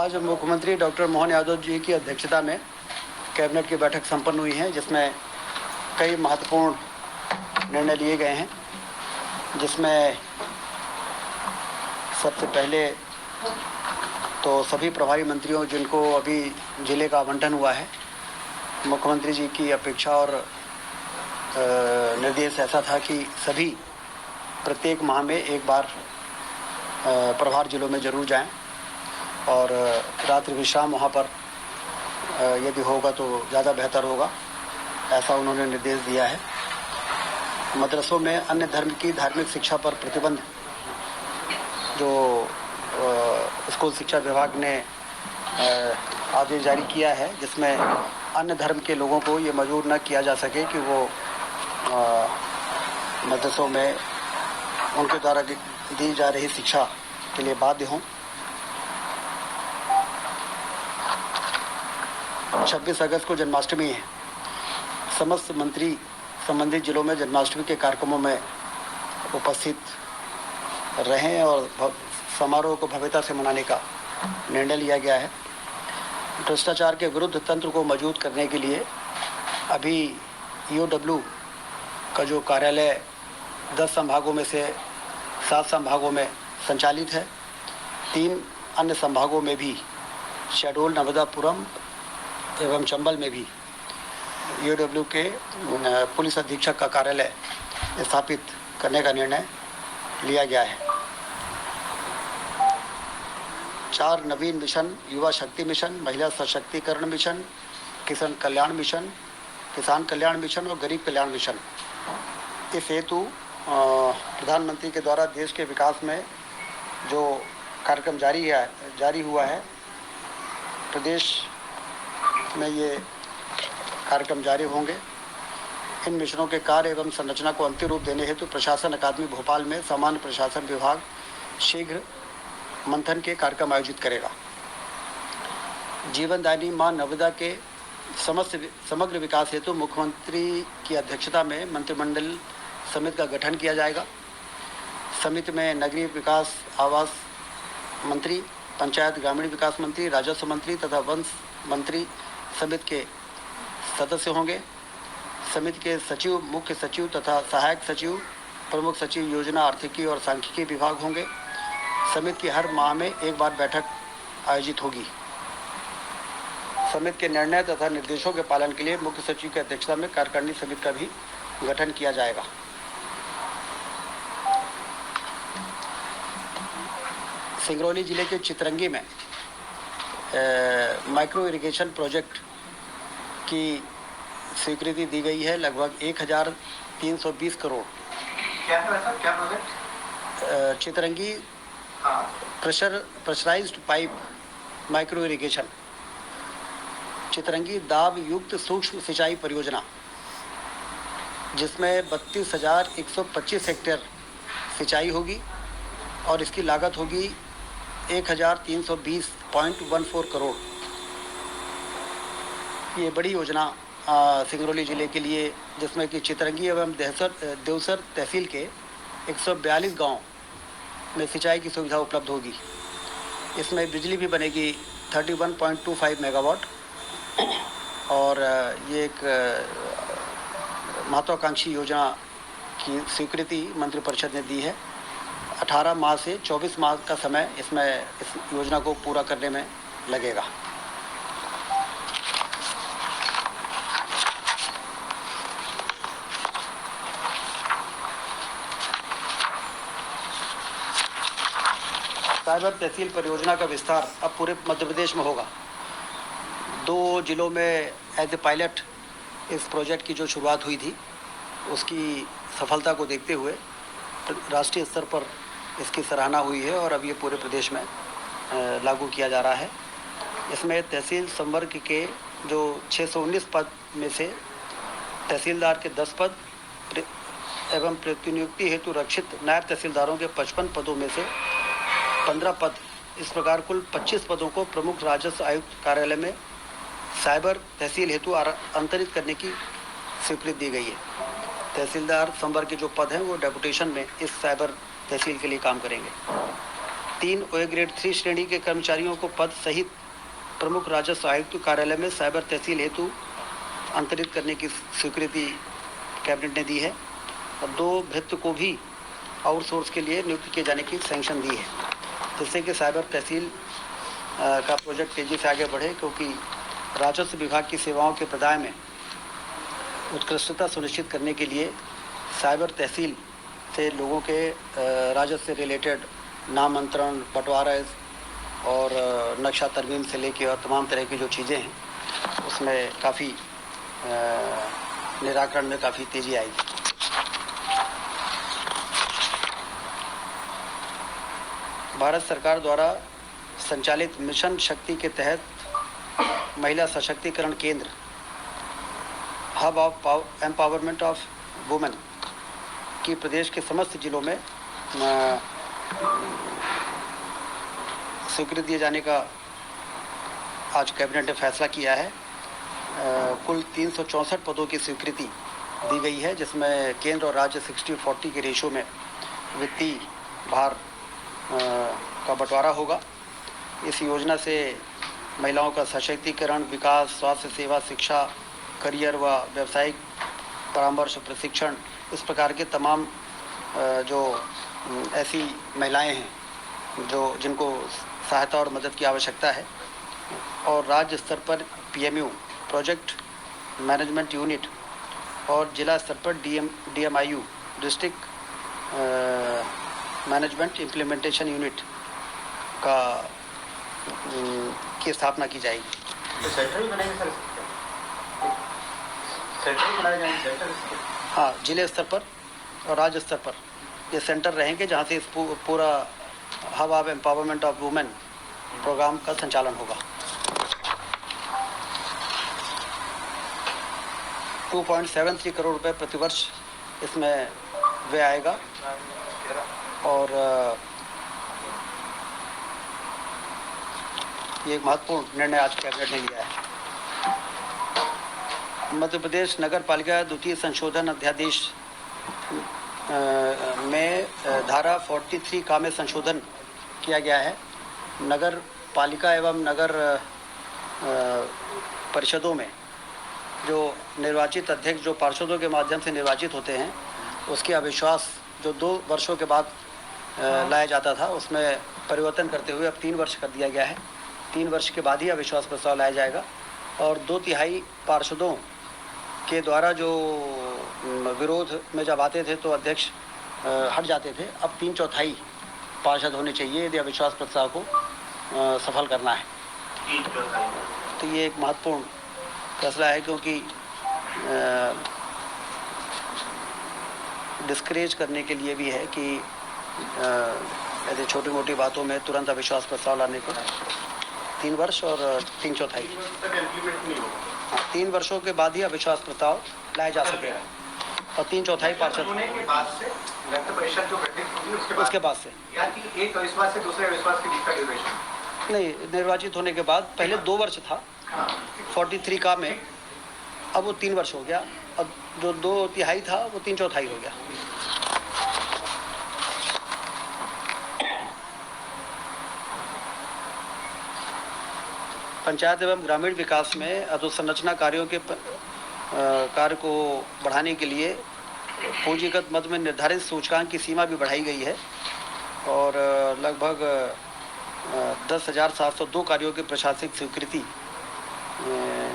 आज मुख्यमंत्री डॉक्टर मोहन यादव जी की अध्यक्षता में कैबिनेट की बैठक संपन्न हुई है, जिसमें कई महत्वपूर्ण निर्णय लिए गए हैं। जिसमें सबसे पहले तो सभी प्रभारी मंत्रियों जिनको अभी जिले का आवंटन हुआ है, मुख्यमंत्री जी की अपेक्षा और निर्देश ऐसा था कि सभी प्रत्येक माह में एक बार प्रभार जिलों में ज़रूर जाएं और रात्रि विश्राम वहाँ पर यदि होगा तो ज़्यादा बेहतर होगा, ऐसा उन्होंने निर्देश दिया है। मदरसों में अन्य धर्म की धार्मिक शिक्षा पर प्रतिबंध जो स्कूल शिक्षा विभाग ने आदेश जारी किया है, जिसमें अन्य धर्म के लोगों को ये मजबूर न किया जा सके कि वो मदरसों में उनके द्वारा दी जा रही शिक्षा के लिए बाध्य हों। 26 अगस्त को जन्माष्टमी है। समस्त मंत्री संबंधित जिलों में जन्माष्टमी के कार्यक्रमों में उपस्थित रहें और समारोह को भव्यता से मनाने का निर्णय लिया गया है। भ्रष्टाचार के विरुद्ध तंत्र को मजबूत करने के लिए अभी ईओडब्ल्यू का जो कार्यालय 10 संभागों में से 7 संभागों में संचालित है, 3 अन्य संभागों में भी शहडोल, नर्मदापुरम एवं चंबल में भी ईओडब्ल्यू के पुलिस अधीक्षक का कार्यालय स्थापित करने का निर्णय लिया गया है। 4 नवीन मिशन, युवा शक्ति मिशन, महिला सशक्तिकरण मिशन, किसान कल्याण मिशन और गरीब कल्याण मिशन, इस हेतु प्रधानमंत्री के द्वारा देश के विकास में जो कार्यक्रम जारी हुआ है, प्रदेश में ये कार्यक्रम जारी होंगे। इन मिशनों के कार्य एवं संरचना को अंतिम रूप देने हेतु प्रशासन अकादमी भोपाल में सामान्य प्रशासन विभाग शीघ्र मंथन के कार्यक्रम आयोजित करेगा। जीवनदायिनी मां नर्मदा के समग्र विकास हेतु मुख्यमंत्री की अध्यक्षता में मंत्रिमंडल समिति का गठन किया जाएगा। समिति में नगरीय विकास आवास मंत्री, पंचायत ग्रामीण विकास मंत्री, राजस्व मंत्री तथा वन मंत्री समिति के सदस्य होंगे। समिति के सचिव, मुख्य सचिव तथा सहायक सचिव, प्रमुख सचिव योजना, आर्थिकी और सांख्यिकी विभाग होंगे। समिति की हर माह में एक बार बैठक आयोजित होगी। समिति के निर्णय तथा निर्देशों के पालन के लिए मुख्य सचिव की अध्यक्षता में कार्यकारिणी समिति का भी गठन किया जाएगा। सिंगरौली जिले के चितरंगी में माइक्रो इरिगेशन प्रोजेक्ट की स्वीकृति दी गई है, लगभग 1320 करोड़। क्या है वैसा, क्या project? Chitrangi pressurized pipe micro irrigation, Chitrangi दाब युक्त सूक्ष्म सिंचाई परियोजना, जिसमें 32,125 हेक्टेयर सिंचाई होगी और इसकी लागत होगी 1,320.14 करोड़। ये बड़ी योजना सिंगरौली जिले के लिए, जिसमें कि चितरंगी एवं देवसर तहसील के 142 गांव में सिंचाई की सुविधा उपलब्ध होगी। इसमें बिजली भी बनेगी 31.25 मेगावाट और ये एक महत्वाकांक्षी योजना की स्वीकृति मंत्रिपरिषद ने दी है। 18 माह से 24 माह का समय इसमें इस योजना को पूरा करने में लगेगा। साइबर तहसील परियोजना का विस्तार अब पूरे मध्य प्रदेश में होगा। 2 जिलों में एज ए पायलट इस प्रोजेक्ट की जो शुरुआत हुई थी, उसकी सफलता को देखते हुए राष्ट्रीय स्तर पर इसकी सराहना हुई है और अब ये पूरे प्रदेश में लागू किया जा रहा है। इसमें तहसील संवर्ग के जो 619 पद में से तहसीलदार के 10 पद एवं प्रतिनियुक्ति हेतु रक्षित नायब तहसीलदारों के 55 पदों में से 15 पद, इस प्रकार कुल 25 पदों को प्रमुख राजस्व आयुक्त कार्यालय में साइबर तहसील हेतु अंतरित करने की स्वीकृति दी गई है। तहसीलदार संवर्ग के जो पद हैं वो डेपुटेशन में इस साइबर तहसील के लिए काम करेंगे। 3 OA ग्रेड 3 श्रेणी के कर्मचारियों को पद सहित प्रमुख राजस्व आयुक्त कार्यालय में साइबर तहसील हेतु अंतरित करने की स्वीकृति कैबिनेट ने दी है और 2 भृत्य को भी आउटसोर्स के लिए नियुक्त किए जाने की सैंक्शन दी है, जिससे कि साइबर तहसील का प्रोजेक्ट तेज़ी से आगे बढ़े, क्योंकि राजस्व विभाग की सेवाओं के प्रदान में उत्कृष्टता सुनिश्चित करने के लिए साइबर तहसील से लोगों के राजस्व से रिलेटेड नामांतरण, बंटवारा और नक्शा तरमीम से लेके और तमाम तरह की जो चीज़ें हैं उसमें काफ़ी निराकरण में काफ़ी तेज़ी आएगी। भारत सरकार द्वारा संचालित मिशन शक्ति के तहत महिला सशक्तिकरण केंद्र hub of empowerment of women की प्रदेश के समस्त जिलों में स्वीकृति दिए जाने का आज कैबिनेट ने फैसला किया है। कुल 364 पदों की स्वीकृति दी गई है, जिसमें केंद्र और राज्य 60-40 के रेशो में वित्तीय भार का बंटवारा होगा। इस योजना से महिलाओं का सशक्तिकरण, विकास, स्वास्थ्य सेवा, शिक्षा, करियर व व्यावसायिक परामर्श, प्रशिक्षण, इस प्रकार के तमाम जो ऐसी महिलाएं हैं जिनको सहायता और मदद की आवश्यकता है, और राज्य स्तर पर PMU प्रोजेक्ट मैनेजमेंट यूनिट और जिला स्तर पर DMIU district management implementation unit की स्थापना की जाएगी। तो सेंटर भी बनेंगे सर? सेंटर बनाए जाएंगे सेंटर? हाँ, जिले स्तर पर और राज्य स्तर पर ये सेंटर रहेंगे, जहाँ से इस पूरा hub of empowerment of women program का संचालन होगा। 2.73 करोड़ रुपए प्रतिवर्ष इसमें व्यय आएगा और ये एक महत्वपूर्ण निर्णय आज कैबिनेट ने लिया है। मध्य प्रदेश नगर पालिका द्वितीय संशोधन अध्यादेश में धारा 43 का में संशोधन किया गया है। नगर पालिका एवं नगर परिषदों में जो निर्वाचित अध्यक्ष जो पार्षदों के माध्यम से निर्वाचित होते हैं, उसके अविश्वास जो 2 वर्षों के बाद लाया जाता था, उसमें परिवर्तन करते हुए अब 3 वर्ष कर दिया गया है। 3 वर्ष के बाद ही अविश्वास प्रस्ताव लाया जाएगा और 2/3 पार्षदों के द्वारा जो विरोध में जब आते थे तो अध्यक्ष हट जाते थे। अब 3/4 पार्षद होने चाहिए यदि अविश्वास प्रस्ताव को सफल करना है। तो ये एक महत्वपूर्ण फैसला है, क्योंकि डिस्करेज करने के लिए भी है कि ऐसे छोटी मोटी बातों में तुरंत अविश्वास प्रस्ताव लाने को 3 वर्ष और 3/4 3 वर्षों के बाद ही अविश्वास प्रस्ताव लाया जा सकेगा और 3/4 पार्षद होने के बाद से नगर परिषद जो गठित होगी उसके बाद से या कि एक अविश्वास से दूसरे अविश्वास के बीच का ड्यूरेशन नहीं, निर्वाचित होने के बाद पहले 2 वर्ष था 43 का में, अब वो 3 वर्ष हो गया। अब जो 2/3 था वो 3/4 हो गया। पंचायत एवं ग्रामीण विकास में अधोसंरचना कार्यों के कार्य को बढ़ाने के लिए पूंजीगत मद में निर्धारित सूचकांक की सीमा भी बढ़ाई गई है और लगभग 10,702 कार्यों की प्रशासनिक स्वीकृति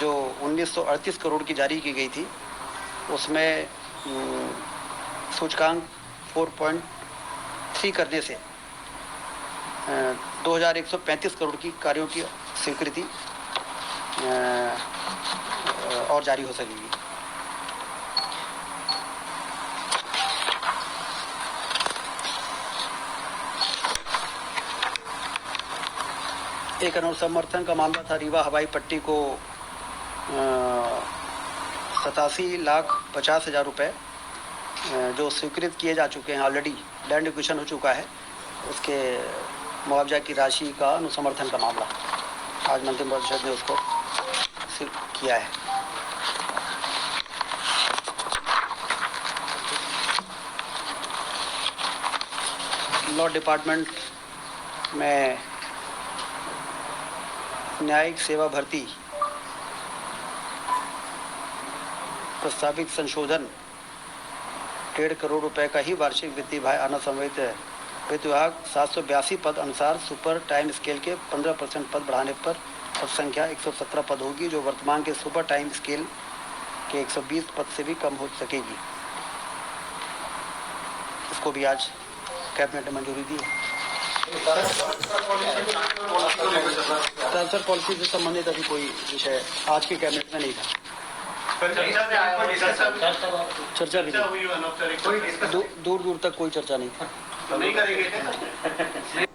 जो 1938 करोड़ की जारी की गई थी, उसमें सूचकांक 4.3 करने से 2,135 करोड़ की कार्यों की स्वीकृति और जारी हो सकेगी। एक अनुसमर्थन का मामला था रीवा हवाई पट्टी को 87,50,000 रुपये जो स्वीकृत किए जा चुके हैं, ऑलरेडी लैंड एक्विजिशन हो चुका है, उसके मुआवजा की राशि का अनुसमर्थन का मामला आज मंत्रिपरिषद ने उसको किया है। लॉ डिपार्टमेंट मैं न्यायिक सेवा भर्ती प्रस्तावित संशोधन 1.5 करोड़ रुपए का ही वार्षिक वित्तीय व्यय आना समेत वित्त विभाग 782 पद अनुसार सुपर टाइम स्केल के 15% पद बढ़ाने पर पद संख्या 117 पद होगी, जो वर्तमान के सुपर टाइम स्केल के 120 पद से भी कम हो सकेगी। इसको भी आज कैबिनेट ने मंजूरी दी है। ट्रांसफर पॉलिसी से संबंधित अभी कोई विषय आज के कैबिनेट में नहीं था। चर्चा भी नहीं, दूर दूर तक कोई चर्चा नहीं थी। नहीं करेंगे।